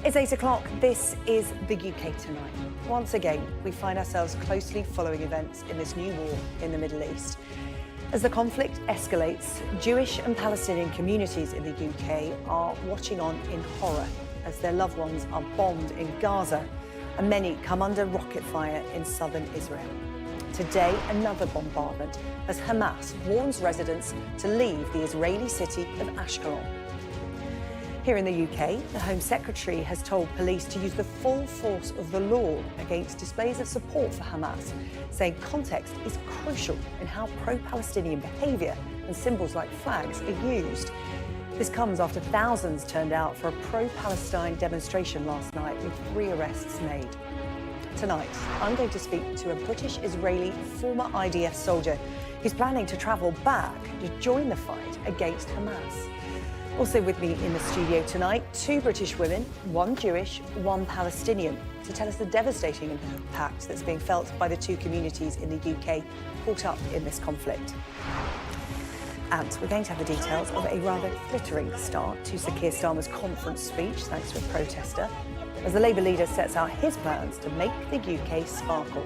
It's 8 o'clock. This is the UK Tonight. Once again, we find ourselves closely following events in this new war in the Middle East. As the conflict escalates, Jewish and Palestinian communities in the UK are watching on in horror as their loved ones are bombed in Gaza and many come under rocket fire in southern Israel. Today, another bombardment as Hamas warns residents to leave the Israeli city of Ashkelon. Here in the UK, the Home Secretary has told police to use the full force of the law against displays of support for Hamas, saying context is crucial in how pro-Palestinian behaviour and symbols like flags are used. This comes after thousands turned out for a pro-Palestine demonstration last night with 3 arrests made. Tonight, I'm going to speak to a British-Israeli former IDF soldier who's planning to travel back to join the fight against Hamas. Also with me in the studio tonight, 2 British women, 1 Jewish, 1 Palestinian, to tell us the devastating impact that's being felt by the 2 communities in the UK caught up in this conflict. And we're going to have the details of a rather glittering start to Sir Keir Starmer's conference speech, thanks to a protester, as the Labour leader sets out his plans to make the UK sparkle.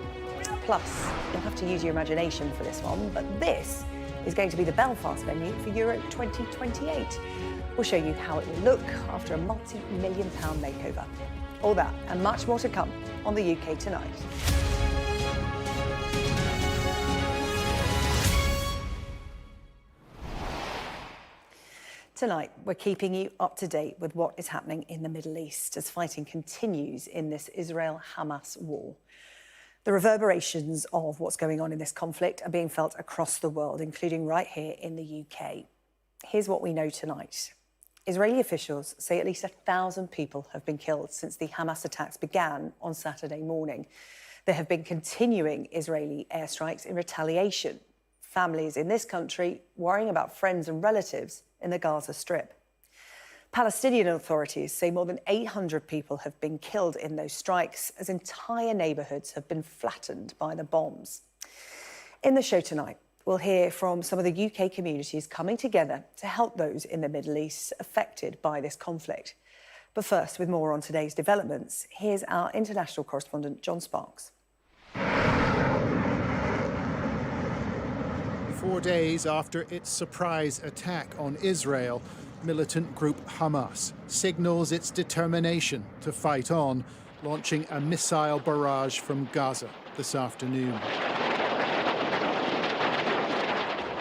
Plus, you'll have to use your imagination for this one, but this is going to be the Belfast venue for Euro 2028. We'll show you how it will look after a multi-million-pound makeover. All that and much more to come on the UK Tonight. Tonight, we're keeping you up to date with what is happening in the Middle East as fighting continues in this Israel-Hamas war. The reverberations of what's going on in this conflict are being felt across the world, including right here in the UK. Here's what we know tonight. Israeli officials say at least 1,000 people have been killed since the Hamas attacks began on Saturday morning. There have been continuing Israeli airstrikes in retaliation. Families in this country worrying about friends and relatives in the Gaza Strip. Palestinian authorities say more than 800 people have been killed in those strikes as entire neighbourhoods have been flattened by the bombs. In the show tonight, we'll hear from some of the UK communities coming together to help those in the Middle East affected by this conflict. But first, with more on today's developments, here's our international correspondent, John Sparks. 4 days after its surprise attack on Israel, militant group Hamas signals its determination to fight on, launching a missile barrage from Gaza this afternoon.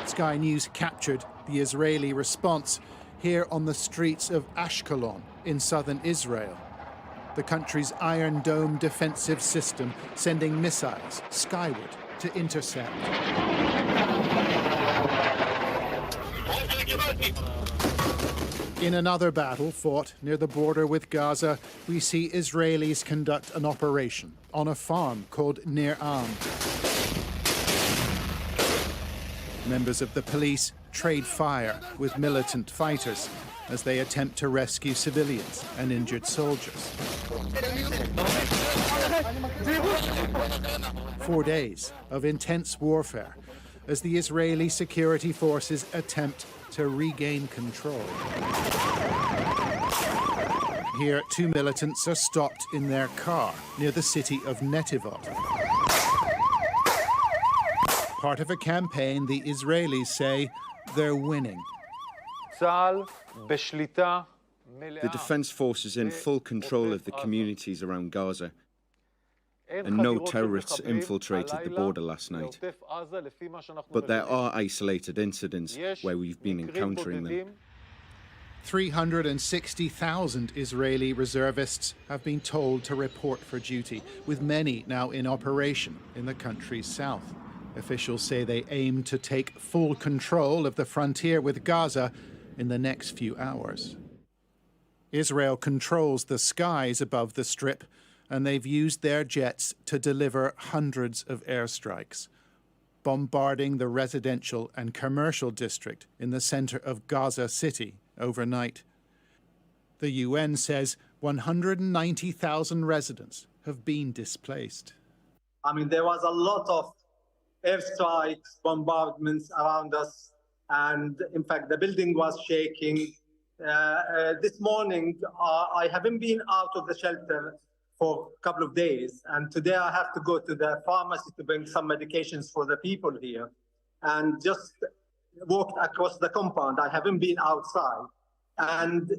Sky News captured the Israeli response here on the streets of Ashkelon in southern Israel. The country's Iron Dome defensive system sending missiles skyward to intercept. In another battle fought near the border with Gaza, we see Israelis conduct an operation on a farm called Nir Am. Members of the police trade fire with militant fighters as they attempt to rescue civilians and injured soldiers. 4 days of intense warfare as the Israeli security forces attempt to regain control. Here, 2 militants are stopped in their car near the city of Netivot. Part of a campaign the Israelis say they're winning. The defense force is in full control of the communities around Gaza, and no terrorists infiltrated the border last night. But there are isolated incidents where we've been encountering them. 360,000 Israeli reservists have been told to report for duty, with many now in operation in the country's south. Officials say they aim to take full control of the frontier with Gaza in the next few hours. Israel controls the skies above the Strip, and they've used their jets to deliver hundreds of airstrikes, bombarding the residential and commercial district in the center of Gaza City overnight. The UN says 190,000 residents have been displaced. I mean, there was a lot of airstrikes, bombardments around us, and in fact, the building was shaking. This morning, I haven't been out of the shelter for a couple of days. And today I have to go to the pharmacy to bring some medications for the people here. And just walked across the compound. I haven't been outside. And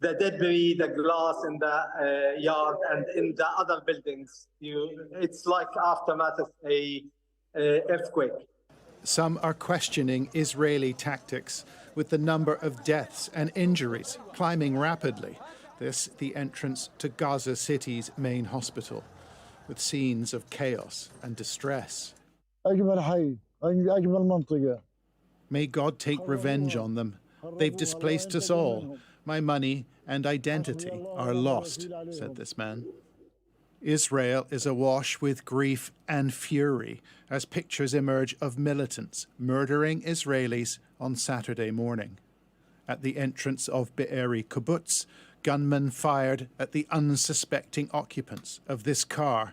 the debris, the glass in the yard and in the other buildings, it's like aftermath of a earthquake. Some are questioning Israeli tactics, with the number of deaths and injuries climbing rapidly. This, the entrance to Gaza City's main hospital, with scenes of chaos and distress. May God take revenge on them. They've displaced us all. My money and identity are lost, said this man. Israel is awash with grief and fury as pictures emerge of militants murdering Israelis on Saturday morning. At the entrance of Be'eri kibbutz, gunmen fired at the unsuspecting occupants of this car.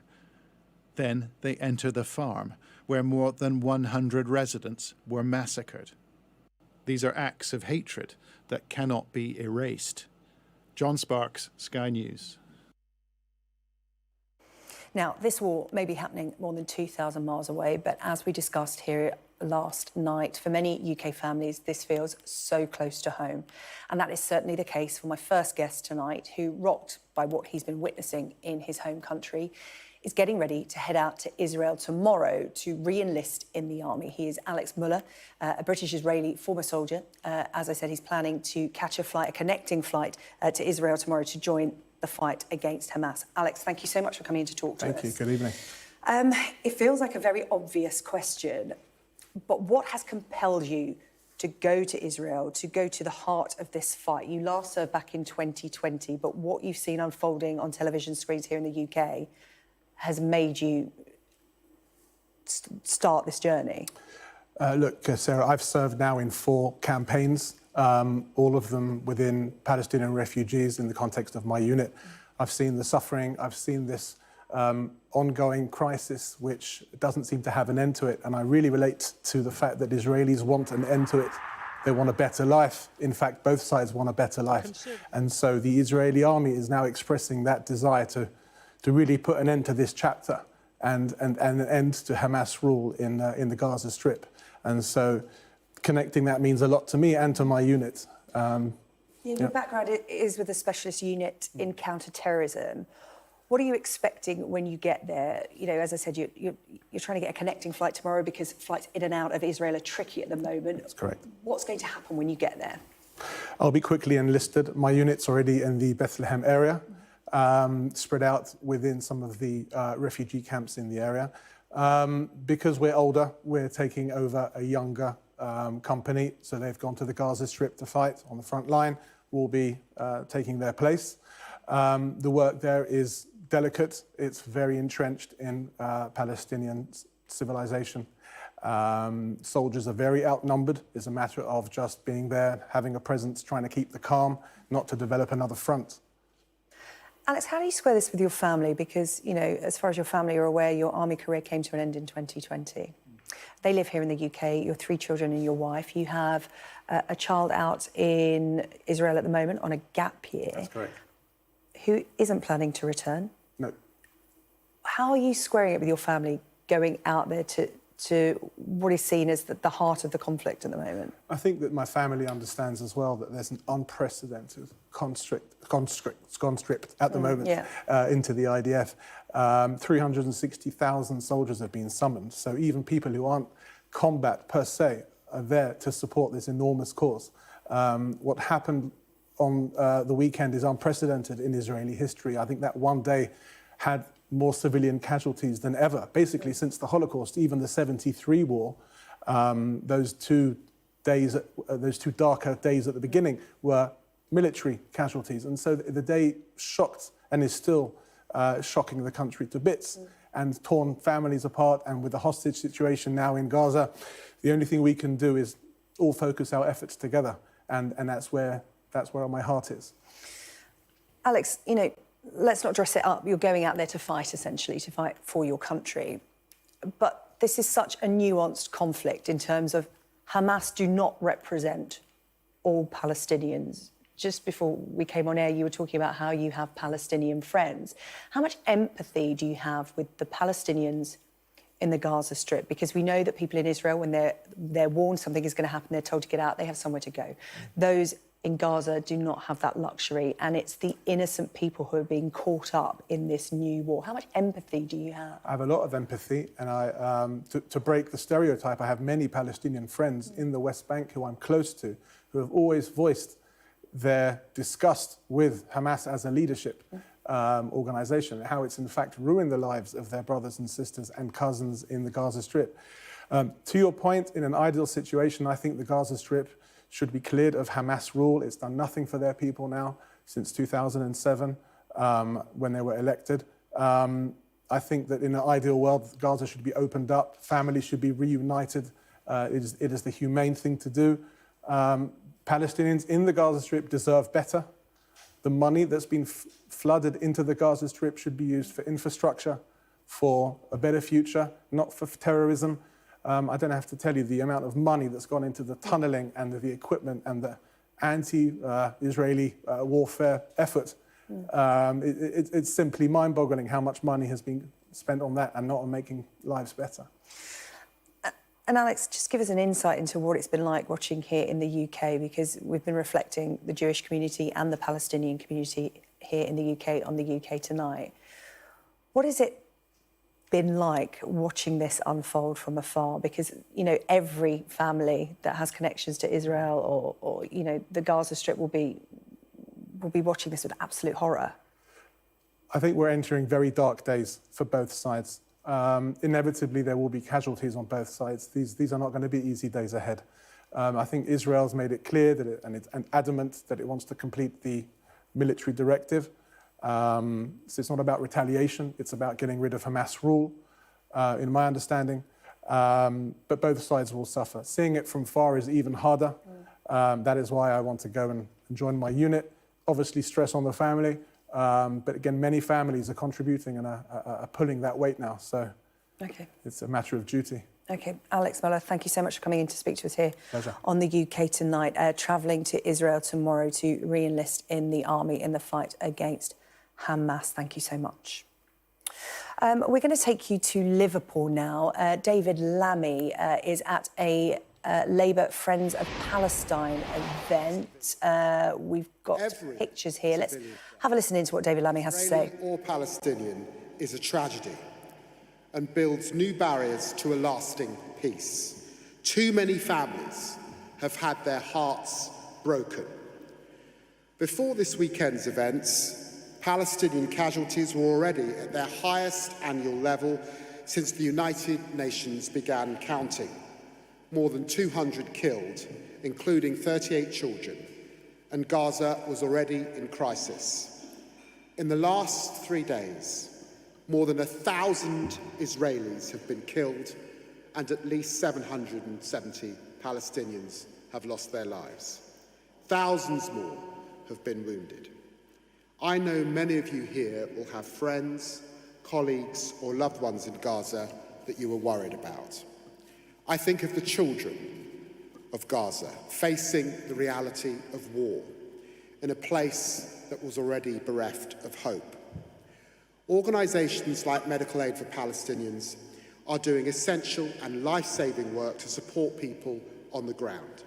Then they enter the farm, where more than 100 residents were massacred. These are acts of hatred that cannot be erased. John Sparks, Sky News. Now, this war may be happening more than 2,000 miles away, but as we discussed here last night, for many UK families, this feels so close to home. And that is certainly the case for my first guest tonight, who, rocked by what he's been witnessing in his home country, is getting ready to head out to Israel tomorrow to re-enlist in the army. He is Alex Muller, a British-Israeli former soldier. As I said, he's planning to catch a connecting flight to Israel tomorrow to join the fight against Hamas. Alex, thank you so much for coming in to talk to us. Thank you. Good evening. It feels like a very obvious question, but what has compelled you to go to Israel, to go to the heart of this fight? You last served back in 2020, but what you've seen unfolding on television screens here in the UK has made you start this journey? Look, Sarah, I've served now in 4 campaigns, all of them within Palestinian refugees in the context of my unit. I've seen the suffering, I've seen this ongoing crisis which doesn't seem to have an end to it, and I really relate to the fact that Israelis want an end to it. They want a better life. In fact, both sides want a better life. And so the Israeli army is now expressing that desire to really put an end to this chapter and an end to Hamas rule in the Gaza Strip. And so connecting that means a lot to me and to my unit. Your background is with a specialist unit in counter-terrorism. What are you expecting when you get there? You know, as I said, you're trying to get a connecting flight tomorrow because flights in and out of Israel are tricky at the moment. That's correct. What's going to happen when you get there? I'll be quickly enlisted. My unit's already in the Bethlehem area, spread out within some of the refugee camps in the area. Because we're older, we're taking over a younger company, so they've gone to the Gaza Strip to fight on the front line. We'll be taking their place. The work there is delicate. It's very entrenched in Palestinian civilization. Soldiers are very outnumbered. It's a matter of just being there, having a presence, trying to keep the calm, not to develop another front. Alex, how do you square this with your family? Because, you know, as far as your family are aware, your army career came to an end in 2020. They live here in the UK, your 3 children and your wife. You have a child out in Israel at the moment on a gap year. That's correct. Who isn't planning to return? No. How are you squaring it with your family, going out there to what is seen as the heart of the conflict at the moment? I think that my family understands as well that there's an unprecedented conscript at the moment into the IDF. 360,000 soldiers have been summoned. So even people who aren't combat per se are there to support this enormous cause. What happened on the weekend is unprecedented in Israeli history. I think that one day had more civilian casualties than ever, basically since the Holocaust, even the 73 war. Those 2 darker days at the beginning were military casualties. And so the day shocked and is still shocking the country to bits and torn families apart. And with the hostage situation now in Gaza, the only thing we can do is all focus our efforts together. And that's where my heart is. Alex, you know, let's not dress it up. You're going out there to fight, essentially, to fight for your country. But this is such a nuanced conflict in terms of Hamas do not represent all Palestinians. just before we came on air, you were talking about how you have Palestinian friends. How much empathy do you have with the Palestinians in the Gaza Strip? Because we know that people in Israel, when they're warned something is going to happen, they're told to get out, they have somewhere to go. Those in Gaza do not have that luxury, and it's the innocent people who are being caught up in this new war. How much empathy do you have? I have a lot of empathy, and to break the stereotype, I have many Palestinian friends in the West Bank who I'm close to, who have always voiced their disgust with Hamas as a leadership organisation, how it's in fact ruined the lives of their brothers and sisters and cousins in the Gaza Strip. To your point, in an ideal situation, I think the Gaza Strip should be cleared of Hamas rule. It's done nothing for their people now since 2007, when they were elected. I think that in an ideal world, Gaza should be opened up, families should be reunited. It is the humane thing to do. Palestinians in the Gaza Strip deserve better. The money that's been flooded into the Gaza Strip should be used for infrastructure, for a better future, not for terrorism. I don't have to tell you the amount of money that's gone into the tunneling and the equipment and the anti-Israeli warfare effort. It's simply mind-boggling how much money has been spent on that and not on making lives better. And Alex, just give us an insight into what it's been like watching here in the UK, because we've been reflecting the Jewish community and the Palestinian community here in the UK on the UK Tonight. What has it been like watching this unfold from afar? Because, you know, every family that has connections to Israel or you know, the Gaza Strip will be watching this with absolute horror. I think we're entering very dark days for both sides. Inevitably, there will be casualties on both sides. These are not going to be easy days ahead. I think Israel's made it clear that and adamant that it wants to complete the military directive. So it's not about retaliation, it's about getting rid of Hamas rule, in my understanding. But both sides will suffer. Seeing it from far is even harder. That is why I want to go and join my unit. Obviously, stress on the family. But again, many families are contributing and are pulling that weight now. So it's a matter of duty. OK, Alex Muller, thank you so much for coming in to speak to us here Pleasure. on the UK Tonight. Travelling to Israel tomorrow to re-enlist in the army in the fight against Hamas. Thank you so much. We're going to take you to Liverpool now. David Lammy is at a Labour Friends of Palestine event. We've got pictures here. Let's have a listen into what David Lammy has to say. Israeli or Palestinian is a tragedy and builds new barriers to a lasting peace. Too many families have had their hearts broken. Before this weekend's events, Palestinian casualties were already at their highest annual level since the United Nations began counting. More than 200 killed, including 38 children, and Gaza was already in crisis. In the last 3 days, more than 1,000 Israelis have been killed, and at least 770 Palestinians have lost their lives. Thousands more have been wounded. I know many of you here will have friends, colleagues, or loved ones in Gaza that you are worried about. I think of the children of Gaza facing the reality of war in a place that was already bereft of hope. Organisations like Medical Aid for Palestinians are doing essential and life-saving work to support people on the ground.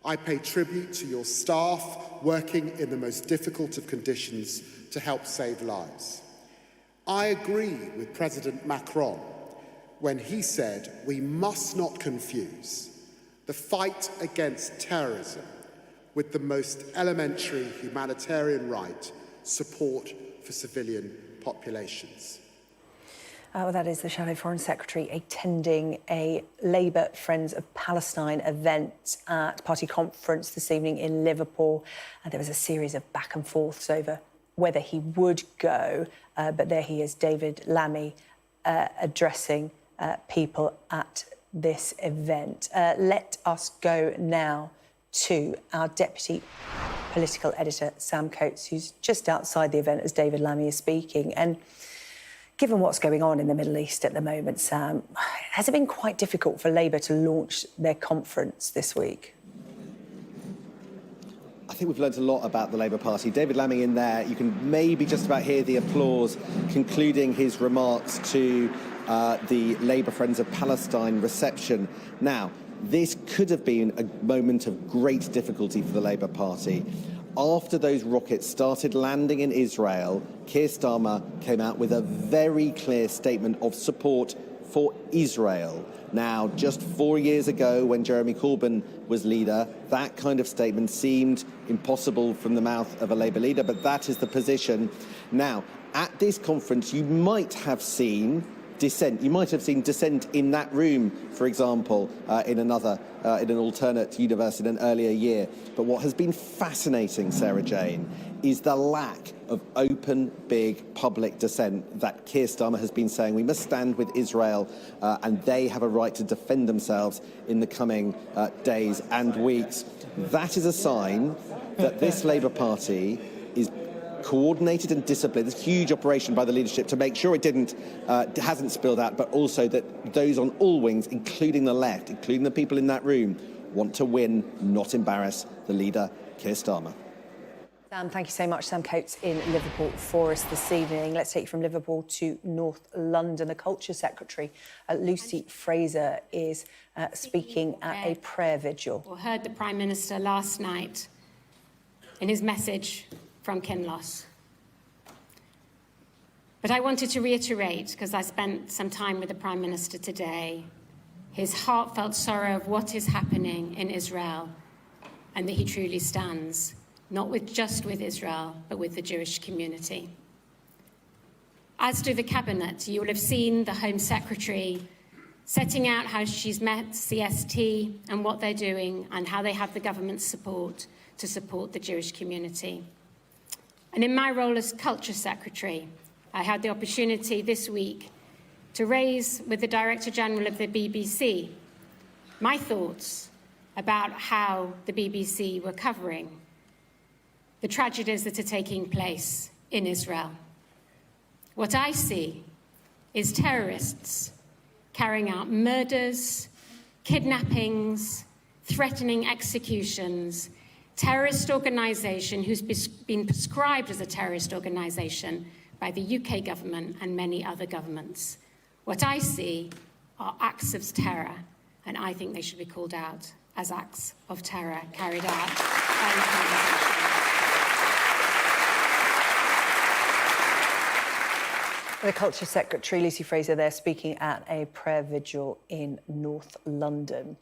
I pay tribute to your staff working in the most difficult of conditions to help save lives. I agree with President Macron when he said we must not confuse the fight against terrorism with the most elementary humanitarian right, support for civilian populations. Well, that is the Shadow Foreign Secretary attending a Labour Friends of Palestine event at party conference this evening in Liverpool. There was a series of back and forths over whether he would go, but there he is, David Lammy, addressing people at this event. Let us go now to our Deputy Political Editor, Sam Coates, who's just outside the event as David Lammy is speaking. And given what's going on in the Middle East at the moment, Sam, has it been quite difficult for Labour to launch their conference this week? I think we've learned a lot about the Labour Party. David Laming in there, you can maybe just about hear the applause concluding his remarks to the Labour Friends of Palestine reception. Now, this could have been a moment of great difficulty for the Labour Party. After those rockets started landing in Israel, Keir Starmer came out with a very clear statement of support for Israel. Now, just 4 years ago, when Jeremy Corbyn was leader, that kind of statement seemed impossible from the mouth of a Labour leader, but that is the position. Now, at this conference, you might have seen dissent. You might have seen dissent in that room, for example, in an alternate universe in an earlier year. But what has been fascinating, Sarah-Jane, is the lack of open, big public dissent that Keir Starmer has been saying. We must stand with Israel and they have a right to defend themselves in the coming days and weeks. That is a sign that this Labour Party is coordinated and disciplined. It's a huge operation by the leadership to make sure it hasn't spilled out, but also that those on all wings, including the left, including the people in that room, want to win, not embarrass the leader, Keir Starmer. Sam, thank you so much. Sam Coates in Liverpool for us this evening. Let's take you from Liverpool to North London. The Culture Secretary, Lucy Fraser, is speaking at a prayer vigil. I heard the Prime Minister last night in his message from Kinloss. But I wanted to reiterate, because I spent some time with the Prime Minister today, his heartfelt sorrow of what is happening in Israel, and that he truly stands, not just with Israel, but with the Jewish community. As to the Cabinet, you will have seen the Home Secretary setting out how she's met CST and what they're doing and how they have the government's support to support the Jewish community. And in my role as Culture Secretary, I had the opportunity this week to raise with the Director General of the BBC my thoughts about how the BBC were covering the tragedies that are taking place in Israel. What I see is terrorists carrying out murders, kidnappings, threatening executions, terrorist organisation who's been prescribed as a terrorist organisation by the UK government and many other governments. What I see are acts of terror, and I think they should be called out as acts of terror carried out by an organisation. The Culture Secretary, Lucy Fraser, there speaking at a prayer vigil in North London.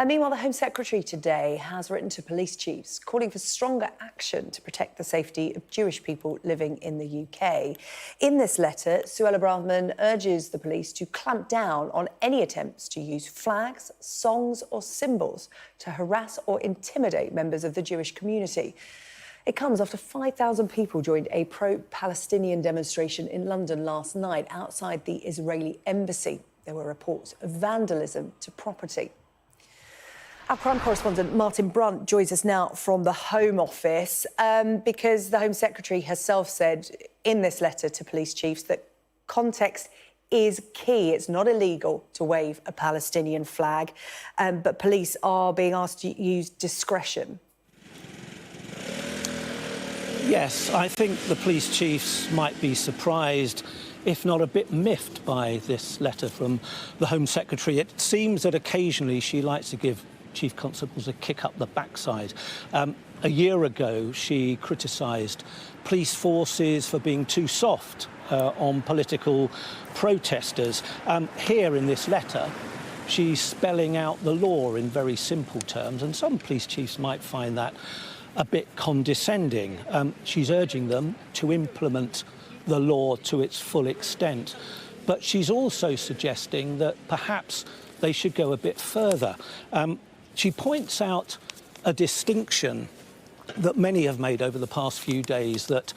Meanwhile, the Home Secretary today has written to police chiefs calling for stronger action to protect the safety of Jewish people living in the UK. In this letter, Suella Braverman urges the police to clamp down on any attempts to use flags, songs or symbols to harass or intimidate members of the Jewish community. It comes after 5,000 people joined a pro-Palestinian demonstration in London last night outside the Israeli embassy. There were reports of vandalism to property. Our crime correspondent Martin Brunt joins us now from the Home Office because the Home Secretary herself said in this letter to police chiefs that context is key. It's not illegal to wave a Palestinian flag, but police are being asked to use discretion. Yes, I think the police chiefs might be surprised, if not a bit miffed, by this letter from the Home Secretary. It seems that occasionally she likes to give chief constables a kick up the backside. A year ago, she criticised police forces for being too soft on political protesters. Here in this letter, she's spelling out the law in very simple terms, and some police chiefs might find that a bit condescending. She's urging them to implement the law to its full extent. But she's also suggesting that perhaps they should go a bit further. She points out a distinction that many have made over the past few days, that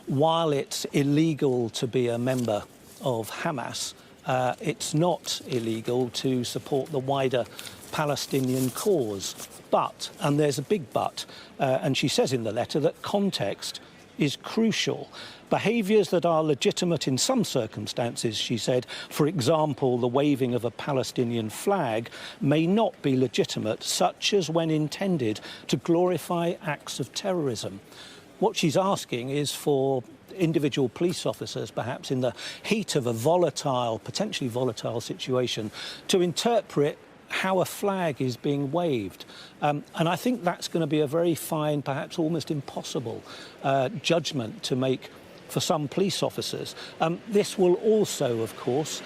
while it's illegal to be a member of Hamas, it's not illegal to support the wider Palestinian cause. But, and there's a big but, and she says in the letter that context is crucial. Behaviours that are legitimate in some circumstances, she said, for example, the waving of a Palestinian flag, may not be legitimate, such as when intended to glorify acts of terrorism. What she's asking is for individual police officers, perhaps in the heat of a volatile, potentially volatile situation, to interpret how a flag is being waved. And I think that's going to be a very fine, perhaps almost impossible judgment to make for some police officers. This will also, of course,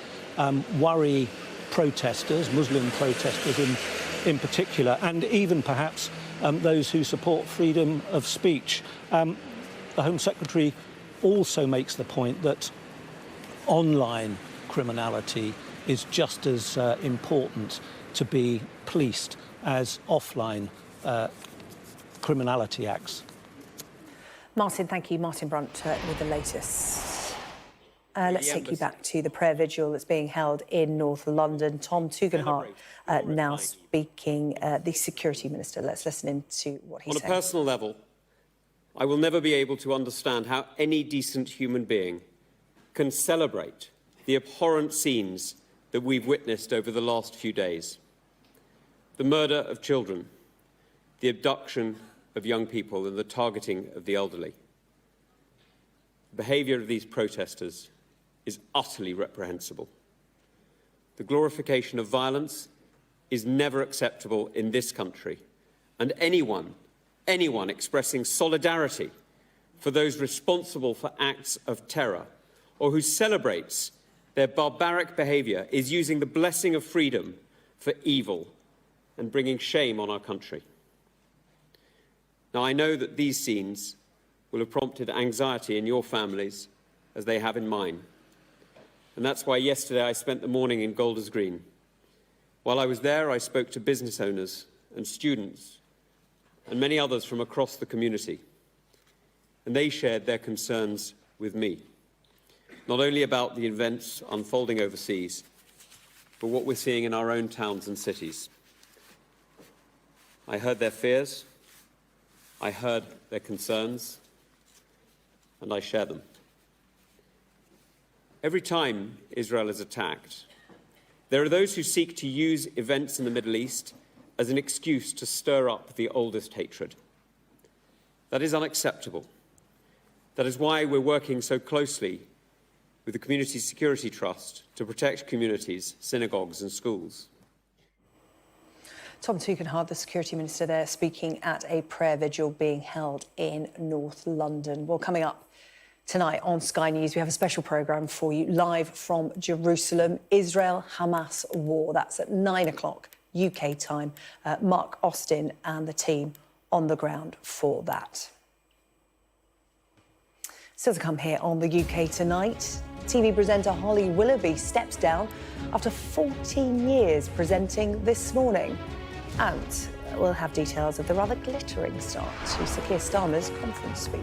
worry protesters, Muslim protesters in particular, and even perhaps those who support freedom of speech. The Home Secretary also makes the point that online criminality is just as important to be policed as offline criminality acts. Martin, thank you. Martin Brunt with the latest. Let's take you back to the prayer vigil that's being held in North London. Tom Tugendhat now speaking, the Security Minister. Let's listen in to what he said. On a personal level, I will never be able to understand how any decent human being can celebrate the abhorrent scenes that we've witnessed over the last few days. The murder of children, the abduction of young people and the targeting of the elderly. The behaviour of these protesters is utterly reprehensible. The glorification of violence is never acceptable in this country, and anyone expressing solidarity for those responsible for acts of terror or who celebrates their barbaric behaviour is using the blessing of freedom for evil and bringing shame on our country. Now, I know that these scenes will have prompted anxiety in your families as they have in mine. And that's why yesterday I spent the morning in Golders Green. While I was there, I spoke to business owners and students and many others from across the community. And they shared their concerns with me, not only about the events unfolding overseas, but what we're seeing in our own towns and cities. I heard their fears, I heard their concerns, and I share them. Every time Israel is attacked, there are those who seek to use events in the Middle East as an excuse to stir up the oldest hatred. That is unacceptable. That is why we're working so closely with the Community Security Trust to protect communities, synagogues and schools. Tom Tugendhat, the Security Minister there, speaking at a prayer vigil being held in North London. Well, coming up tonight on Sky News, we have a special programme for you, live from Jerusalem, Israel-Hamas war. That's at 9 o'clock UK time. Mark Austin and the team on the ground for that. Still to come here on the UK Tonight, TV presenter Holly Willoughby steps down after 14 years presenting This Morning. And we'll have details of the rather glittering start to Sir Keir Starmer's conference speech.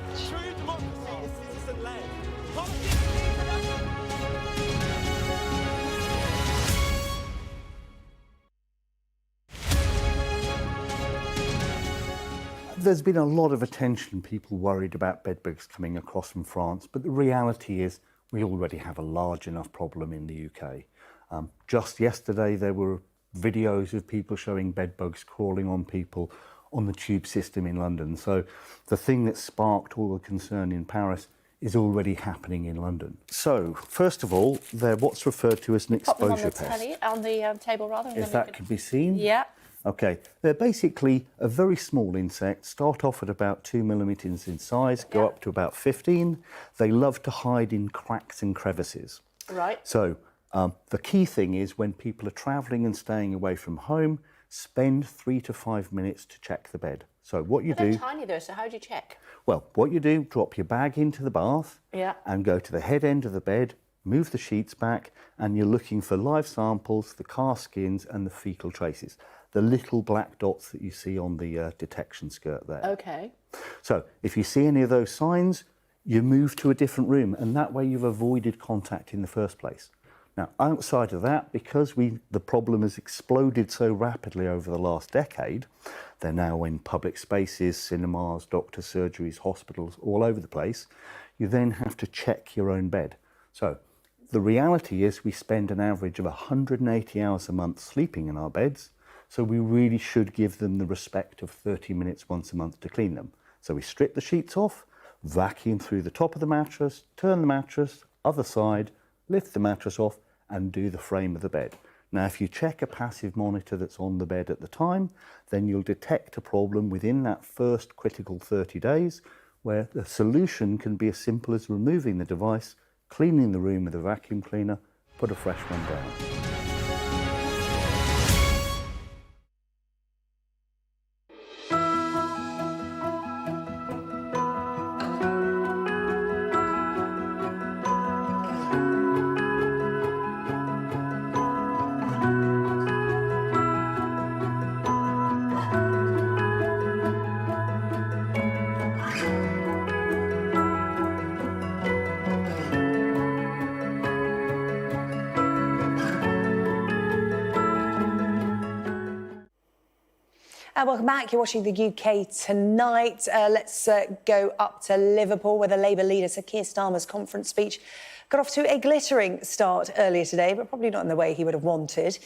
There's been a lot of attention, people worried about bedbugs coming across from France, but the reality is we already have a large enough problem in the UK. Just yesterday there were videos of people showing bedbugs crawling on people on the tube system in London. So the thing that sparked all the concern in Paris is already happening in London. So first of all, they're what's referred to as an exposure pest. On the table rather. If that can be seen. Yeah. Okay, they're basically a very small insect, start off at about 2 millimetres in size, go up to about 15. They love to hide in cracks and crevices. Right. So the key thing is when people are travelling and staying away from home, spend 3 to 5 minutes to check the bed. So what you do... They're tiny though, so how do you check? Well, what you do, drop your bag into the bath and go to the head end of the bed, move the sheets back, and you're looking for live samples, the car skins and the fecal traces. The little black dots that you see on the detection skirt there. Okay. So if you see any of those signs, you move to a different room, and that way you've avoided contact in the first place. Now, outside of that, because the problem has exploded so rapidly over the last decade, They're now in public spaces, cinemas, doctor surgeries, hospitals, all over the place. You then have to check your own bed. So the reality is we spend an average of 180 hours a month sleeping in our beds. So we really should give them the respect of 30 minutes once a month to clean them. So we strip the sheets off, vacuum through the top of the mattress, turn the mattress, other side, lift the mattress off and do the frame of the bed. Now, if you check a passive monitor that's on the bed at the time, then you'll detect a problem within that first critical 30 days, where the solution can be as simple as removing the device, cleaning the room with a vacuum cleaner, put a fresh one down. Welcome back. You're watching the UK Tonight. Let's go up to Liverpool, where the Labour leader Sir Keir Starmer's conference speech got off to a glittering start earlier today, but probably not in the way he would have wanted.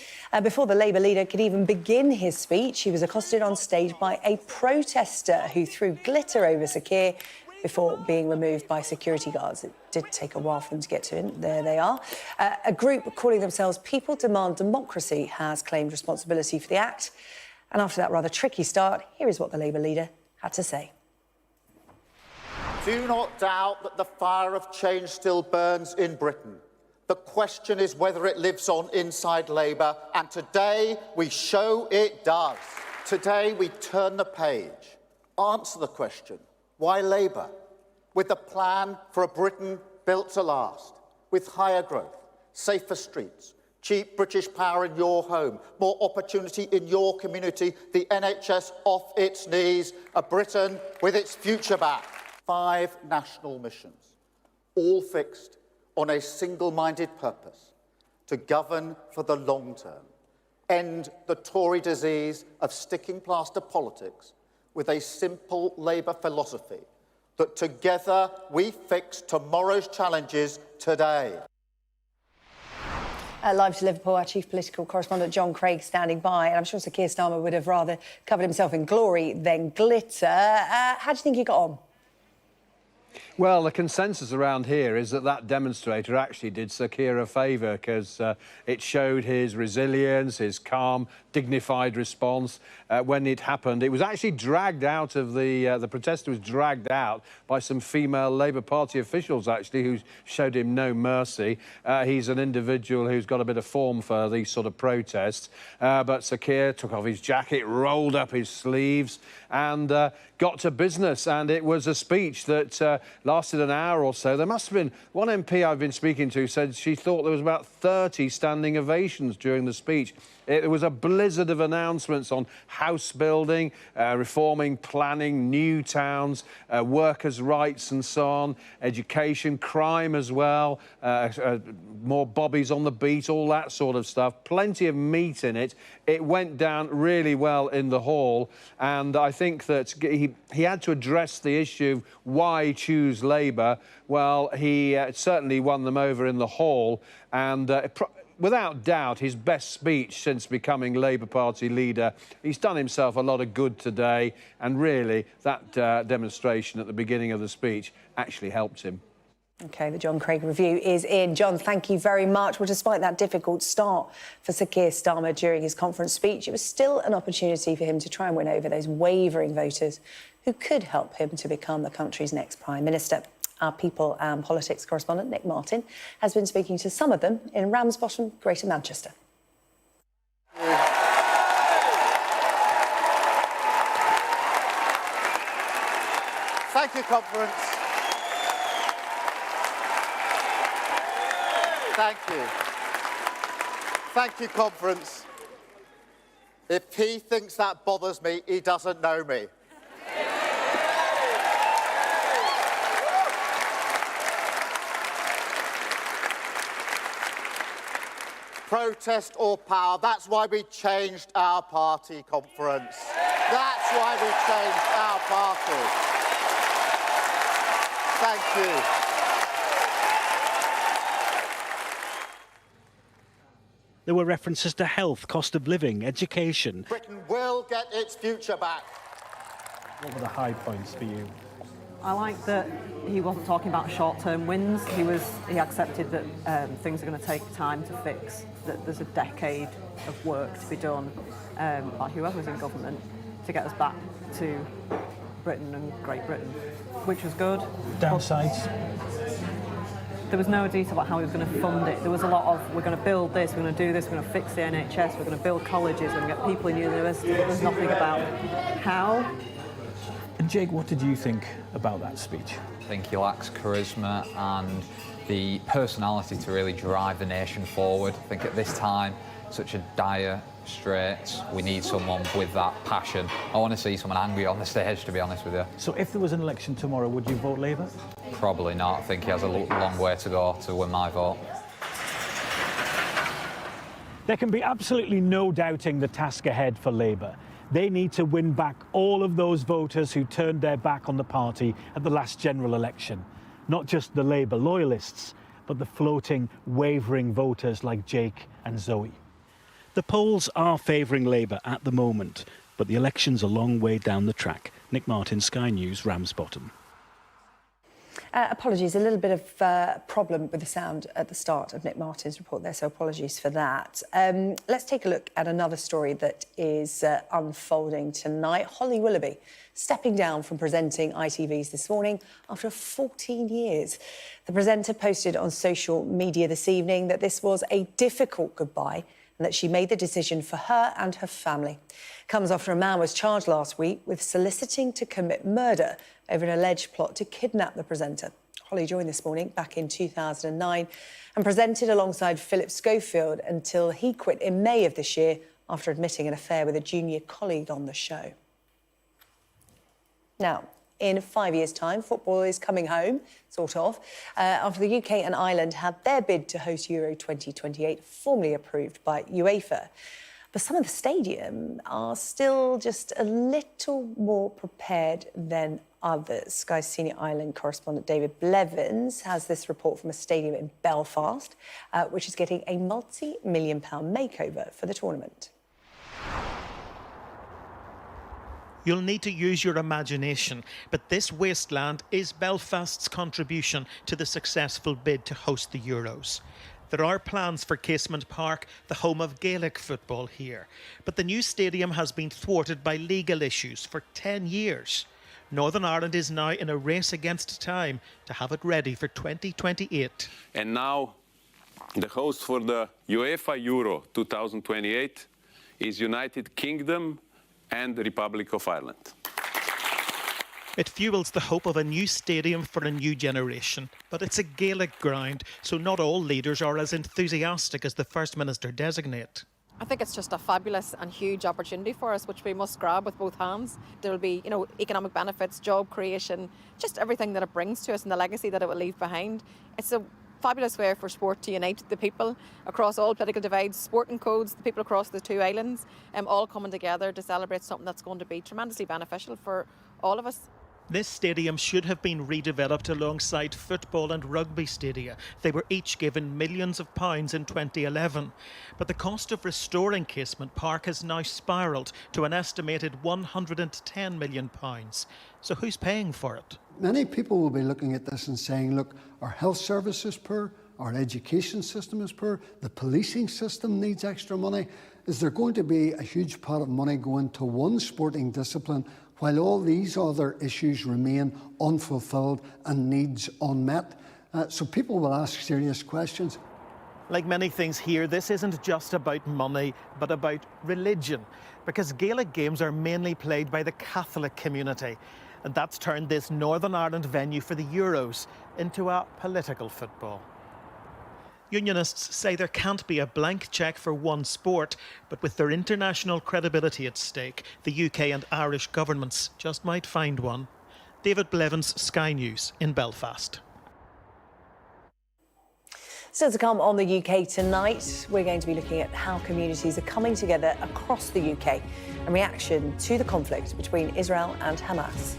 Before the Labour leader could even begin his speech, he was accosted on stage by a protester who threw glitter over Sir Keir before being removed by security guards. It did take a while for them to get to him. There they are. A group calling themselves People Demand Democracy has claimed responsibility for the act. And after that rather tricky start, here is what the Labour leader had to say. Do not doubt that the fire of change still burns in Britain. The question is whether it lives on inside Labour, and today we show it does. Today we turn the page, answer the question, why Labour? With a plan for a Britain built to last, with higher growth, safer streets, cheap British power in your home, more opportunity in your community, the NHS off its knees, a Britain with its future back. 5 national missions, all fixed on a single-minded purpose, to govern for the long term, end the Tory disease of sticking plaster politics with a simple Labour philosophy that together we fix tomorrow's challenges today. Live to Liverpool, our chief political correspondent John Craig standing by, and I'm sure Sir Keir Starmer would have rather covered himself in glory than glitter. How do you think he got on? Well, the consensus around here is that that demonstrator actually did Sir Keir a favour, because it showed his resilience, his calm, dignified response when it happened. It was actually dragged out of the protester was dragged out by some female Labour Party officials, actually, who showed him no mercy. He's an individual who's got a bit of form for these sort of protests. But Sir Keir took off his jacket, rolled up his sleeves and got to business. And it was a speech that lasted an hour or so. There must have been one MP I've been speaking to said she thought there was about 30 standing ovations during the speech. It was a blizzard of announcements on house building, reforming planning, new towns, workers' rights and so on, education, crime as well, more bobbies on the beat, all that sort of stuff. Plenty of meat in it. It went down really well in the hall, and I think that he had to address the issue, why choose Labour? Well, he certainly won them over in the hall, and without doubt, his best speech since becoming Labour Party leader. He's done himself a lot of good today, and really, that demonstration at the beginning of the speech actually helped him. OK, the John Craig review is in. John, thank you very much. Well, despite that difficult start for Sir Keir Starmer during his conference speech, it was still an opportunity for him to try and win over those wavering voters who could help him to become the country's next Prime Minister. Our People and Politics correspondent, Nick Martin, has been speaking to some of them in Ramsbottom, Greater Manchester. Thank you, conference. Thank you. Thank you, conference. If he thinks that bothers me, he doesn't know me. protest or power. That's why we changed our party conference. That's why we changed our party. Thank you. There were references to health, cost of living, education. Britain will get its future back. What were the high points for you? I like that he wasn't talking about short-term wins. He accepted that things are going to take time to fix, that there's a decade of work to be done by whoever's in government to get us back to Britain and Great Britain, which was good. Downsides? There was no detail about how he was going to fund it. There was a lot of, we're going to build this, we're going to do this, we're going to fix the NHS, we're going to build colleges, we're going to get people in university. There was nothing about how. And Jake, what did you think about that speech? I think he lacks charisma and the personality to really drive the nation forward. I think at this time, such a dire straits, we need someone with that passion. I want to see someone angry on the stage, to be honest with you. So if there was an election tomorrow, would you vote Labour? Probably not. I think he has a long way to go to win my vote. There can be absolutely no doubting the task ahead for Labour. They need to win back all of those voters who turned their back on the party at the last general election. Not just the Labour loyalists, but the floating, wavering voters like Jake and Zoe. The polls are favouring Labour at the moment, but the election's a long way down the track. Nick Martin, Sky News, Ramsbottom. Apologies, a little bit of problem with the sound at the start of Nick Martin's report there, so apologies for that. Let's take a look at another story that is unfolding tonight. Holly Willoughby stepping down from presenting ITV's This Morning after 14 years. The presenter posted on social media this evening that this was a difficult goodbye and that she made the decision for her and her family. Comes after a man was charged last week with soliciting to commit murder over an alleged plot to kidnap the presenter. Holly joined This Morning back in 2009 and presented alongside Philip Schofield until he quit in May of this year after admitting an affair with a junior colleague on the show. Now, in 5 years' time, football is coming home, sort of, after the UK and Ireland had their bid to host Euro 2028 formally approved by UEFA. But some of the stadium are still just a little more prepared than others. Sky's senior Ireland correspondent David Blevins has this report from a stadium in Belfast, which is getting a multi-million-pound makeover for the tournament. You'll need to use your imagination, but this wasteland is Belfast's contribution to the successful bid to host the Euros. There are plans for Casement Park, the home of Gaelic football here, but the new stadium has been thwarted by legal issues for 10 years. Northern Ireland is now in a race against time to have it ready for 2028. And now, the host for the UEFA Euro 2028 is United Kingdom and the Republic of Ireland. It fuels the hope of a new stadium for a new generation, but it's a Gaelic ground, so not all leaders are as enthusiastic as the First Minister designate. I think it's just a fabulous and huge opportunity for us, which we must grab with both hands. There will be, economic benefits, job creation, just everything that it brings to us and the legacy that it will leave behind. It's a fabulous way for sport to unite the people across all political divides, sporting codes, the people across the two islands, all coming together to celebrate something that's going to be tremendously beneficial for all of us. This stadium should have been redeveloped alongside football and rugby stadia. They were each given millions of pounds in 2011. But the cost of restoring Casement Park has now spiralled to an estimated £110 million. So who's paying for it? Many people will be looking at this and saying, look, our health service is poor, our education system is poor, the policing system needs extra money. Is there going to be a huge pot of money going to one sporting discipline while all these other issues remain unfulfilled and needs unmet? So people will ask serious questions. Like many things here, this isn't just about money, but about religion, because Gaelic games are mainly played by the Catholic community, and that's turned this Northern Ireland venue for the Euros into a political football. Unionists say there can't be a blank cheque for one sport, but with their international credibility at stake, the UK and Irish governments just might find one. David Blevins, Sky News in Belfast. Still to come on the UK tonight, we're going to be looking at how communities are coming together across the UK in reaction to the conflict between Israel and Hamas.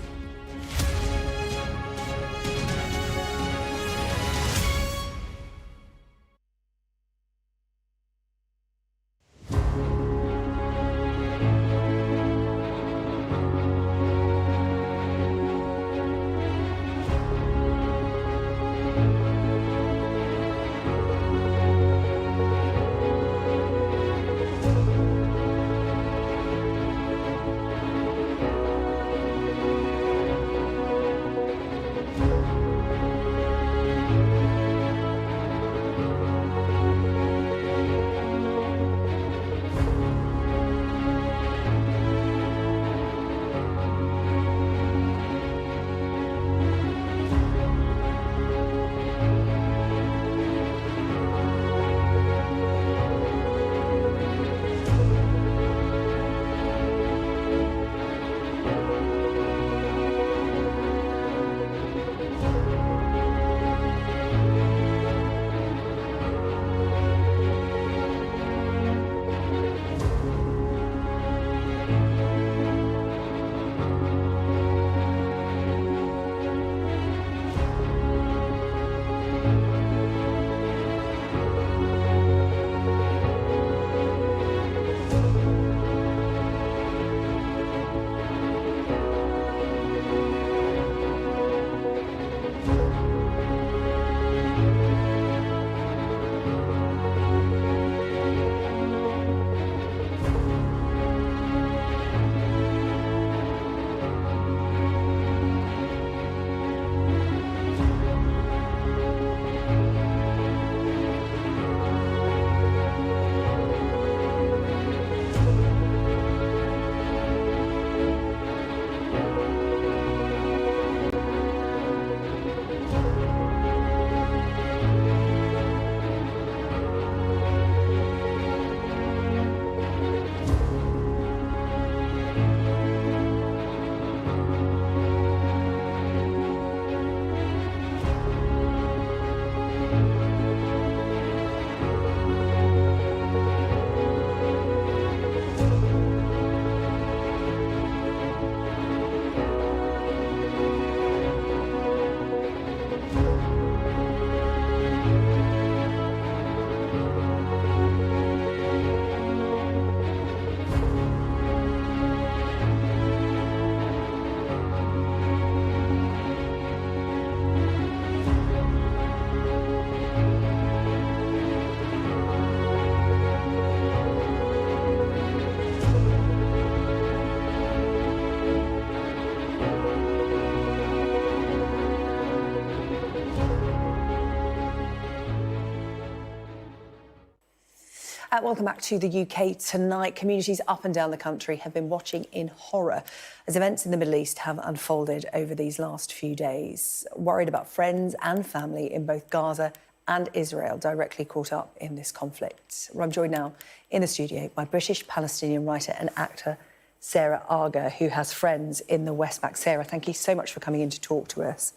Welcome back to the UK tonight. Communities up and down the country have been watching in horror as events in the Middle East have unfolded over these last few days. Worried about friends and family in both Gaza and Israel directly caught up in this conflict. I'm joined now in the studio by British Palestinian writer and actor Sarah Arger, who has friends in the West Bank. Sarah, thank you so much for coming in to talk to us.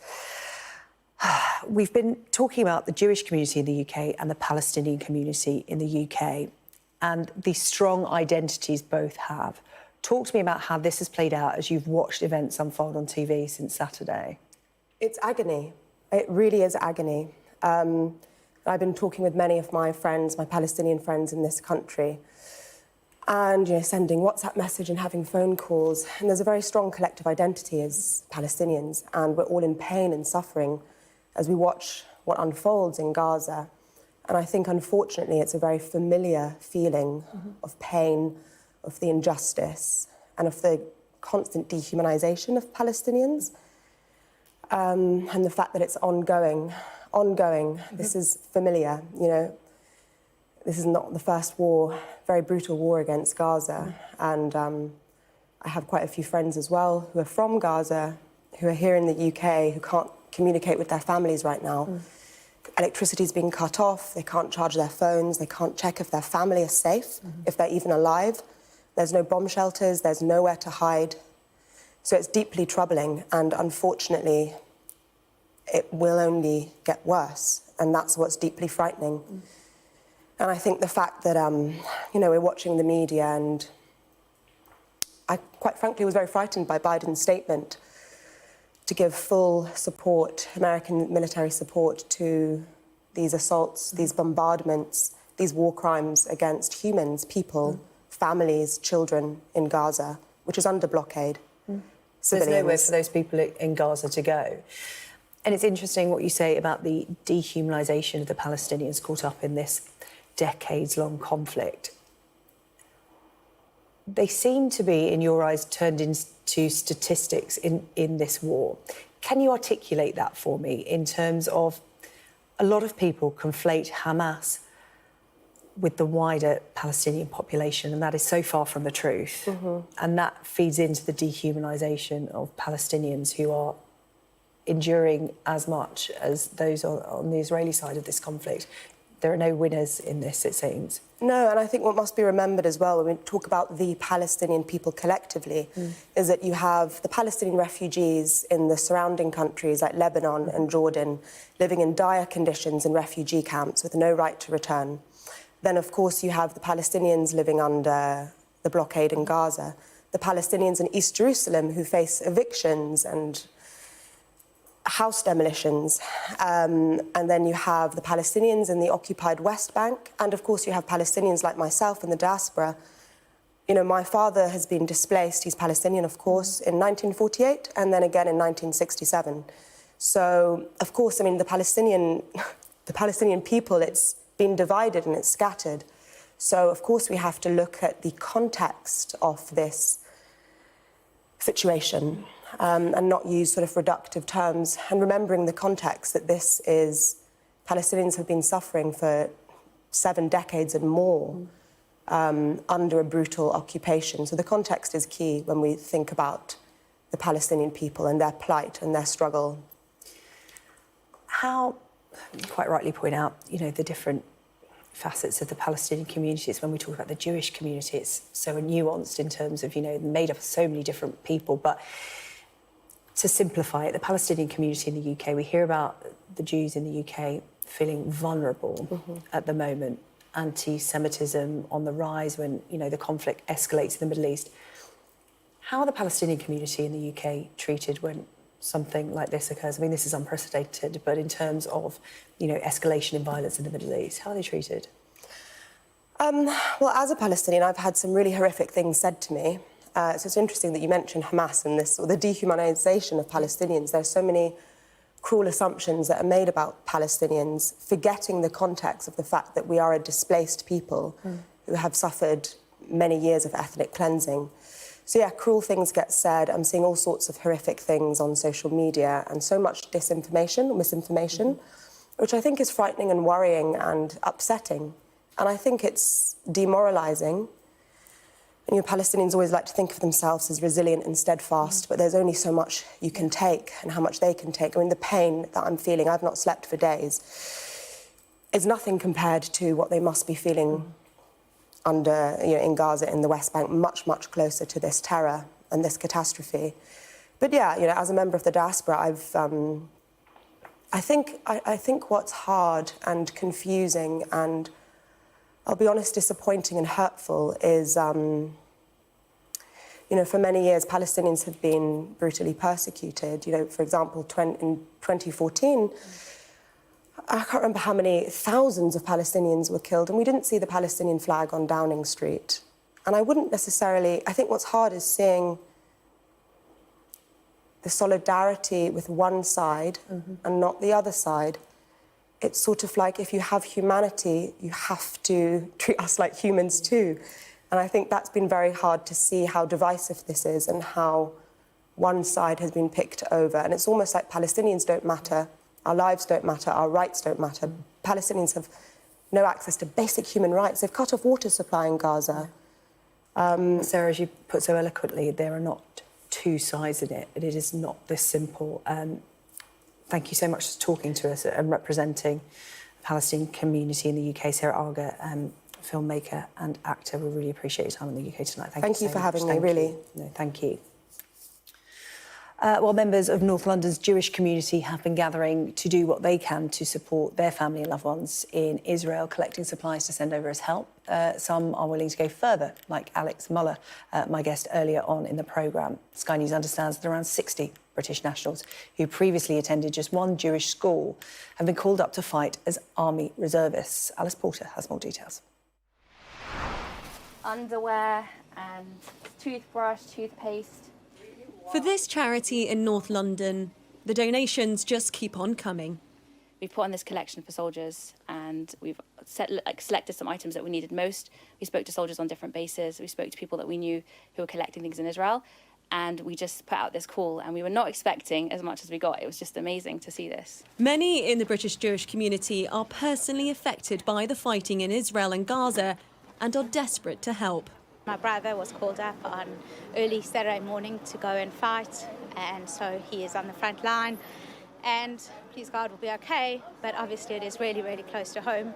We've been talking about the Jewish community in the UK and the Palestinian community in the UK and the strong identities both have. Talk to me about how this has played out as you've watched events unfold on TV since Saturday. It's agony. It really is agony. I've been talking with many of my friends, my Palestinian friends in this country, and sending WhatsApp message and having phone calls. And there's a very strong collective identity as Palestinians, and we're all in pain and suffering as we watch what unfolds in Gaza. And I think, unfortunately, it's a very familiar feeling of pain, of the injustice, and of the constant dehumanization of Palestinians, and the fact that it's ongoing. This is familiar, This is not the first war, very brutal war against Gaza. And I have quite a few friends as well who are from Gaza, who are here in the UK, who can't communicate with their families right now. Electricity's being cut off, they can't charge their phones, they can't check if their family is safe, if they're even alive. There's no bomb shelters, there's nowhere to hide. So it's deeply troubling, and unfortunately, it will only get worse. and that's what's deeply frightening. And I think the fact that, we're watching the media, and I quite frankly was very frightened by Biden's statement to give full support, American military support to these assaults, these bombardments, these war crimes against humans, people, families, children in Gaza, which is under blockade. There's nowhere for those people in Gaza to go. And it's interesting what you say about the dehumanisation of the Palestinians caught up in this decades-long conflict. They seem to be, in your eyes, turned into statistics in this war. Can you articulate that for me in terms of a lot of people conflate Hamas with the wider Palestinian population, and that is so far from the truth. And that feeds into the dehumanisation of Palestinians who are enduring as much as those on the Israeli side of this conflict. There are no winners in this, it seems. No, and I think what must be remembered as well when we talk about the Palestinian people collectively is that you have the Palestinian refugees in the surrounding countries like Lebanon and Jordan living in dire conditions in refugee camps with no right to return. Then, of course, you have the Palestinians living under the blockade in Gaza, the Palestinians in East Jerusalem who face evictions and house demolitions. And then you have the Palestinians in the occupied West Bank. And, of course, you have Palestinians like myself in the diaspora. You know, my father has been displaced, he's Palestinian, of course, in 1948 and then again in 1967. So, of course, I mean, the Palestinian people, it's been divided and it's scattered. So, of course, we have to look at the context of this situation and not use sort of reductive terms, and remembering the context that this is, Palestinians have been suffering for 7 decades and more under a brutal occupation. So the context is key when we think about the Palestinian people and their plight and their struggle. How, you quite rightly point out, the different facets of the Palestinian communities. When we talk about the Jewish community, it's so nuanced in terms of, made up of so many different people. But to simplify it, the Palestinian community in the UK, we hear about the Jews in the UK feeling vulnerable at the moment. Anti-Semitism on the rise when, the conflict escalates in the Middle East. How are the Palestinian community in the UK treated when something like this occurs? I mean, this is unprecedented, but in terms of, escalation in violence in the Middle East, how are they treated? Well, as a Palestinian, I've had some really horrific things said to me. So it's interesting that you mentioned Hamas and this, or the dehumanisation of Palestinians. There's so many cruel assumptions that are made about Palestinians, forgetting the context of the fact that we are a displaced people who have suffered many years of ethnic cleansing. So yeah, cruel things get said. I'm seeing all sorts of horrific things on social media and so much disinformation, misinformation, which I think is frightening and worrying and upsetting. And I think it's demoralising. And Palestinians always like to think of themselves as resilient and steadfast, but there's only so much you can take and how much they can take. I mean, the pain that I'm feeling, I've not slept for days, is nothing compared to what they must be feeling under, in Gaza, in the West Bank, much, much closer to this terror and this catastrophe. But yeah, as a member of the diaspora, I think what's hard and confusing and, I'll be honest, disappointing and hurtful is, for many years, Palestinians have been brutally persecuted. For example, in 2014, I can't remember how many thousands of Palestinians were killed, and we didn't see the Palestinian flag on Downing Street. And I think what's hard is seeing the solidarity with one side and not the other side. It's sort of like if you have humanity, you have to treat us like humans too. And I think that's been very hard to see how divisive this is and how one side has been picked over. And it's almost like Palestinians don't matter, our lives don't matter, our rights don't matter. Palestinians have no access to basic human rights. They've cut off water supply in Gaza. Sarah, as you put so eloquently, there are not two sides in it. It is not this simple. Thank you so much for talking to us and representing the Palestinian community in the UK. Sarah Arga, filmmaker and actor. We really appreciate your time in the UK tonight. Thank you so for much. having me, really. No, thank you. While members of North London's Jewish community have been gathering to do what they can to support their family and loved ones in Israel, collecting supplies to send over as help. Some are willing to go further, like Alex Muller, my guest earlier on in the programme. Sky News understands that around 60 British nationals who previously attended just one Jewish school have been called up to fight as army reservists. Alice Porter has more details. Underwear and toothbrush, toothpaste. For this charity in North London, the donations just keep on coming. We've put on this collection for soldiers and we've selected some items that we needed most. We spoke to soldiers on different bases. We spoke to people that we knew who were collecting things in Israel. And we just put out this call and we were not expecting as much as we got. It was just amazing to see this. Many in the British Jewish community are personally affected by the fighting in Israel and Gaza and are desperate to help. My brother was called up on early Saturday morning to go and fight, and so he is on the front line, and please God will be okay, but obviously it is really, really close to home,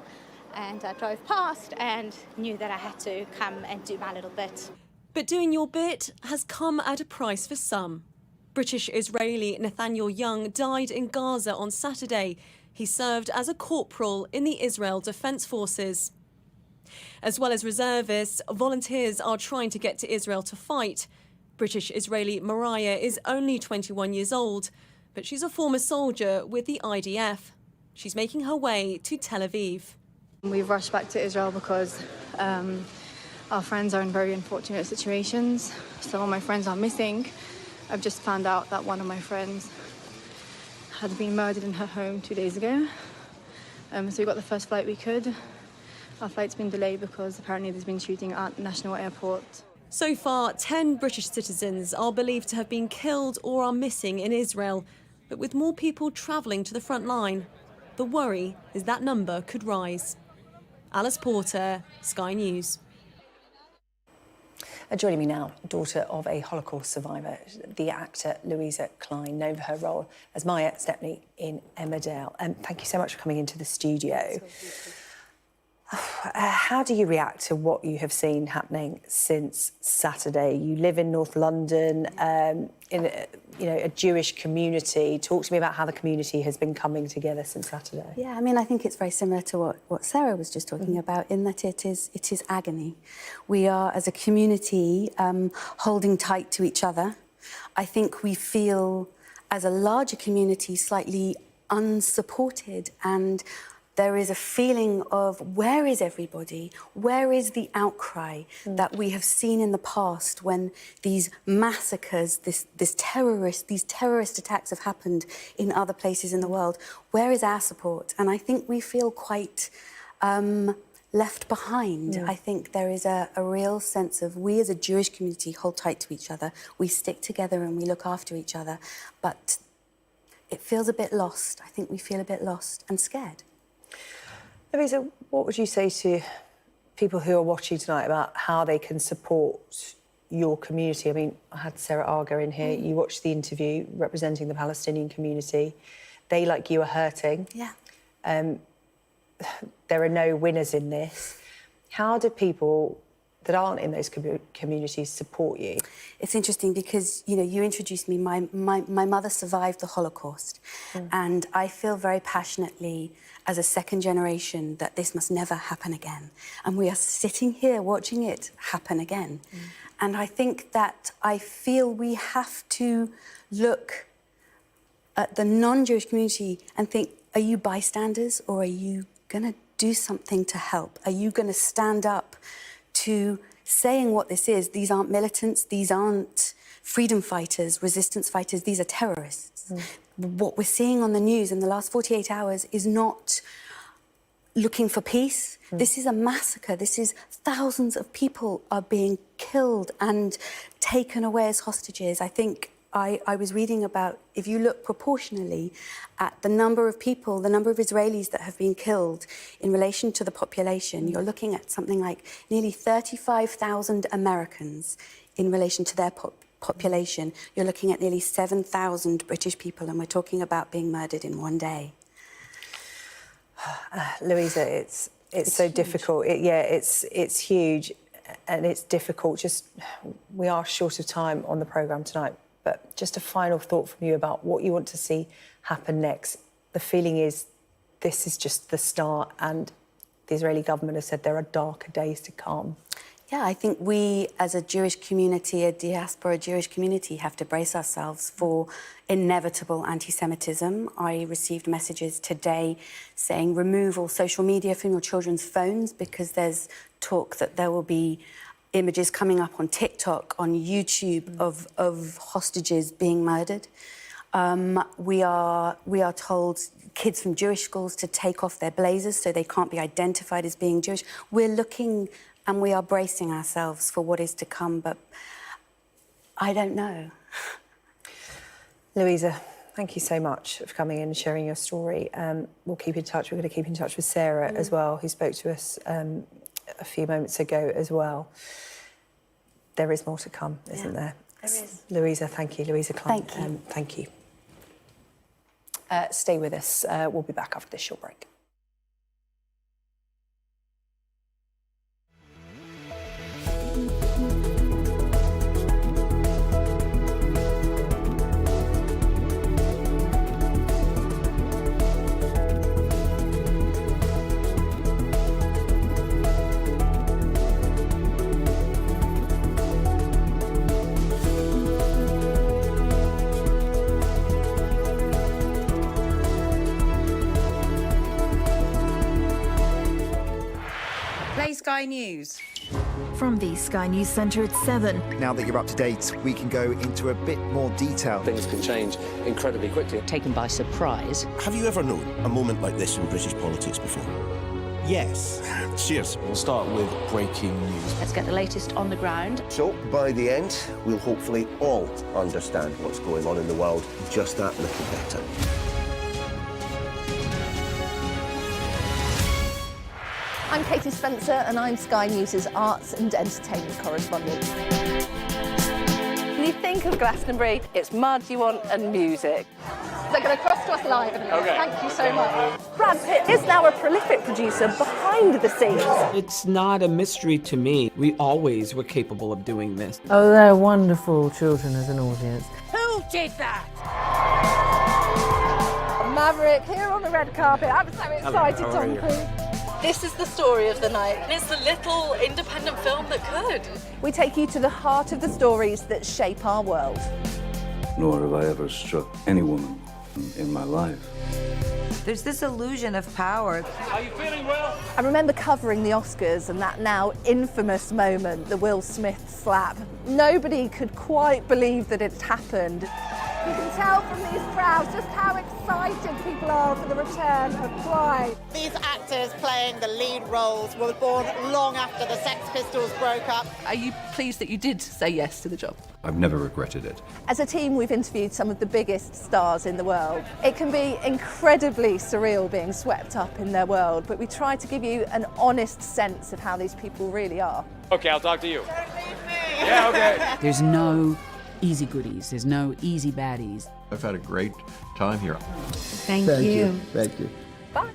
and I drove past and knew that I had to come and do my little bit. But doing your bit has come at a price for some. British Israeli Nathaniel Young died in Gaza on Saturday. He served as a corporal in the Israel Defence Forces. As well as reservists, volunteers are trying to get to Israel to fight. British Israeli Mariah is only 21 years old, but she's a former soldier with the IDF. She's making her way to Tel Aviv. We've rushed back to Israel because our friends are in very unfortunate situations. Some of my friends are missing. I've just found out that one of my friends had been murdered in her home 2 days ago. So we got the first flight we could. Our flight's been delayed because apparently there's been shooting at National Airport. So far, 10 British citizens are believed to have been killed or are missing in Israel. But with more people travelling to the front line, the worry is that number could rise. Alice Porter, Sky News. Joining me now, daughter of a Holocaust survivor, the actor Louisa Klein, known for her role as Maya Stepney in Emmerdale. Thank you so much for coming into the studio. How do you react to what you have seen happening since Saturday? You live in North London, in a Jewish community. Talk to me about how the community has been coming together since Saturday. Yeah, I mean, I think it's very similar to what Sarah was just talking about, in that it is agony. We are, as a community, holding tight to each other. I think we feel, as a larger community, slightly unsupported, and there is a feeling of, where is everybody? Where is the outcry that we have seen in the past when these massacres, these terrorist attacks have happened in other places in the world? Where is our support? And I think we feel quite left behind. I think there is a real sense of, we as a Jewish community hold tight to each other. We stick together and we look after each other. But it feels a bit lost. I think we feel a bit lost and scared. Louisa, what would you say to people who are watching tonight about how they can support your community? I mean, I had Sarah Arger in here. You watched the interview representing the Palestinian community. They, like you, are hurting. Yeah. There are no winners in this. How do people that aren't in those communities support you? It's interesting because, you know, you introduced me. My mother survived the Holocaust, and I feel very passionately, as a second generation, that this must never happen again. And we are sitting here watching it happen again. And I think that I feel we have to look at the non-Jewish community and think, are you bystanders, or are you going to do something to help? Are you going to stand up to saying what this is? These aren't militants, these aren't freedom fighters, resistance fighters, these are terrorists. What we're seeing on the news in the last 48 hours is not looking for peace. This is a massacre. This is thousands of people are being killed and taken away as hostages. I think I was reading about, if you look proportionally at the number of people, the number of Israelis that have been killed in relation to the population, you're looking at something like nearly 35,000 Americans in relation to their population. You're looking at nearly 7,000 British people, and we're talking about being murdered in one day. Louisa, it's so huge. Difficult. It's huge, and it's difficult. We are short of time on the programme tonight. But just a final thought from you about what you want to see happen next. The feeling is this is just the start, and the Israeli government has said there are darker days to come. Yeah, I think we, as a Jewish community, a diaspora Jewish community, have to brace ourselves for inevitable anti-Semitism. I received messages today saying remove all social media from your children's phones, because there's talk that there will be images coming up on TikTok, on YouTube, of hostages being murdered. We are told kids from Jewish schools to take off their blazers so they can't be identified as being Jewish. We're looking and we are bracing ourselves for what is to come, but I don't know. Louisa, thank you so much for coming in and sharing your story. We'll keep in touch. We're going to keep in touch with Sarah as well, who spoke to us a few moments ago as well. There is more to come, isn't there? There is. Louisa, thank you. Louisa Klein. Thank you. Thank you. Stay with us. We'll be back after this short break. Sky News. From the Sky News Centre at 7. Now that you're up to date, we can go into a bit more detail. Things can change incredibly quickly. Taken by surprise. Have you ever known a moment like this in British politics before? Yes. Cheers. We'll start with breaking news. Let's get the latest on the ground. So, by the end, we'll hopefully all understand what's going on in the world just that little better. I'm Katie Spencer and I'm Sky News' arts and entertainment correspondent. When you think of Glastonbury, it's mud you want and music. They're going to cross to us live in a minute. Okay. Thank you so much. Brad Pitt is now a prolific producer behind the scenes. It's not a mystery to me. We always were capable of doing this. Oh, they're wonderful children as an audience. Who did that? Maverick here on the red carpet. I'm so excited, Tom Cruise. This is the story of the night. It's the little independent film that could. We take you to the heart of the stories that shape our world. Nor have I ever struck any woman in my life. There's this illusion of power. Are you feeling well? I remember covering the Oscars and that now infamous moment, the Will Smith slap. Nobody could quite believe that it happened. You can tell from these crowds just how excited people are for the return of Pride. These actors playing the lead roles were born long after the Sex Pistols broke up. Are you pleased that you did say yes to the job? I've never regretted it. As a team, we've interviewed some of the biggest stars in the world. It can be incredibly surreal being swept up in their world, but we try to give you an honest sense of how these people really are. Okay, I'll talk to you. Yeah, okay. There's no easy goodies. There's no easy baddies. I've had a great time here. Thank you. Thank you. Bye.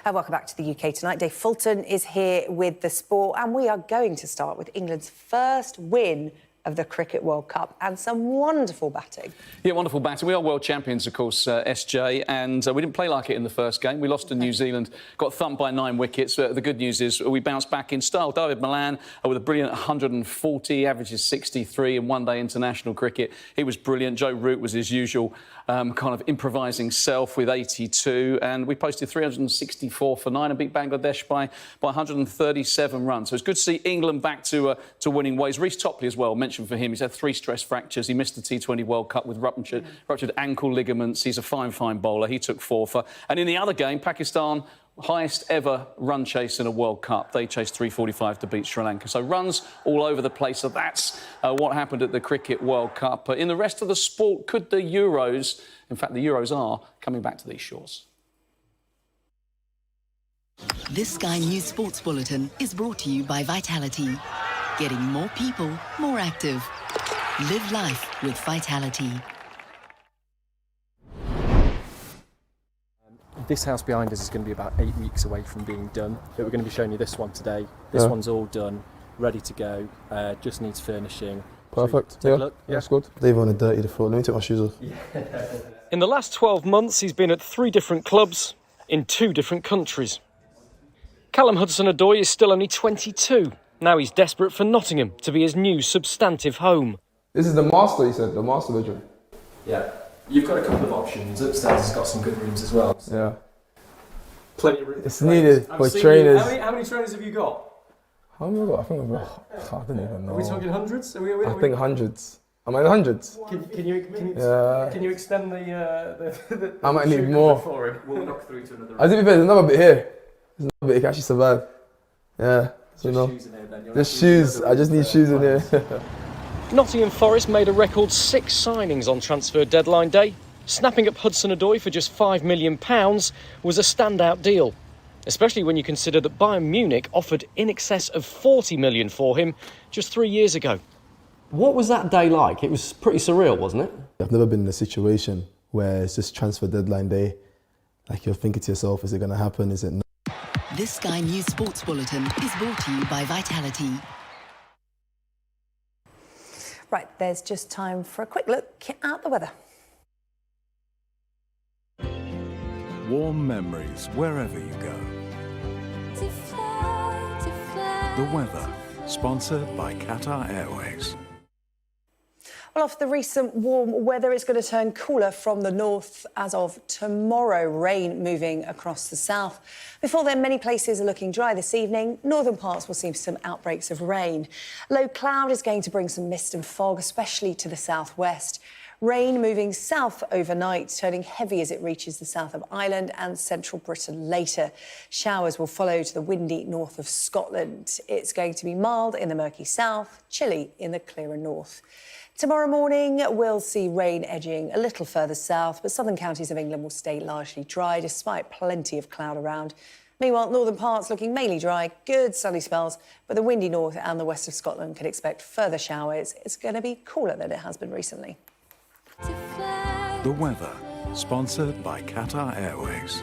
Welcome back to the UK Tonight. Dave Fulton is here with the sport, and we are going to start with England's first win of the Cricket World Cup and some wonderful batting. Yeah, wonderful batting. We are world champions, of course, SJ, and we didn't play like it in the first game. We lost to New Zealand, got thumped by 9 wickets. The good news is we bounced back in style. David Malan with a brilliant 140, averages 63 in one-day international cricket. He was brilliant. Joe Root was his usual kind of improvising self with 82, and we posted 364 for 9 and beat Bangladesh by 137 runs. So it's good to see England back to winning ways. Reece Topley as well, mentioned for him, he's had 3 stress fractures. He missed the T20 World Cup with ruptured ankle ligaments. He's a fine bowler. He took 4 for. And in the other game, Pakistan, highest ever run chase in a World Cup. They chased 345 to beat Sri Lanka. So runs all over the place. So that's what happened at the Cricket World Cup. In the rest of the sport, could the Euros, in fact, the Euros are coming back to these shores. This Sky News Sports Bulletin is brought to you by Vitality. Getting more people more active. Live life with Vitality. This house behind us is going to be about 8 weeks away from being done, but we're going to be showing you this one today. This one's all done. ready to go, just needs finishing. Perfect, Take yeah, a look. that's good. They've only dirty the floor. Let me take my shoes off. In the last 12 months, he's been at 3 different clubs in 2 different countries. Callum Hudson-Odoi is still only 22. Now he's desperate for Nottingham to be his new substantive home. This is the master, you said, the master bedroom. Yeah, you've got a couple of options. Upstairs has got some good rooms as well. Yeah. Plenty of room. It's needed for trainers. How many trainers have you got? How many have I got? I think I've got, I don't even know. Are we talking hundreds? I think hundreds. Am I in hundreds? Can you extend the I might need more. For him? We'll knock through to another room. I think there's another bit here. There's another bit you can actually survive. Yeah, you know. Shoes in here, then. Just shoes. I just need shoes in here. Nottingham Forest made a record 6 signings on transfer deadline day. Snapping up Hudson-Odoi for just £5 million was a standout deal, especially when you consider that Bayern Munich offered in excess of £40 million for him just 3 years ago. What was that day like? It was pretty surreal, wasn't it? I've never been in a situation where it's just transfer deadline day. Like you're thinking to yourself, is it going to happen? Is it not? This Sky News Sports Bulletin is brought to you by Vitality. Right, there's just time for a quick look at the weather. Warm memories wherever you go. The weather, sponsored by Qatar Airways. Well, after the recent warm weather, it's going to turn cooler from the north as of tomorrow. Rain moving across the south. Before then, many places are looking dry this evening. Northern parts will see some outbreaks of rain. Low cloud is going to bring some mist and fog, especially to the southwest. Rain moving south overnight, turning heavy as it reaches the south of Ireland and central Britain later. Showers will follow to the windy north of Scotland. It's going to be mild in the murky south, chilly in the clearer north. Tomorrow morning, we'll see rain edging a little further south, but southern counties of England will stay largely dry, despite plenty of cloud around. Meanwhile, northern parts looking mainly dry, good sunny spells, but the windy north and the west of Scotland could expect further showers. It's going to be cooler than it has been recently. The weather, sponsored by Qatar Airways.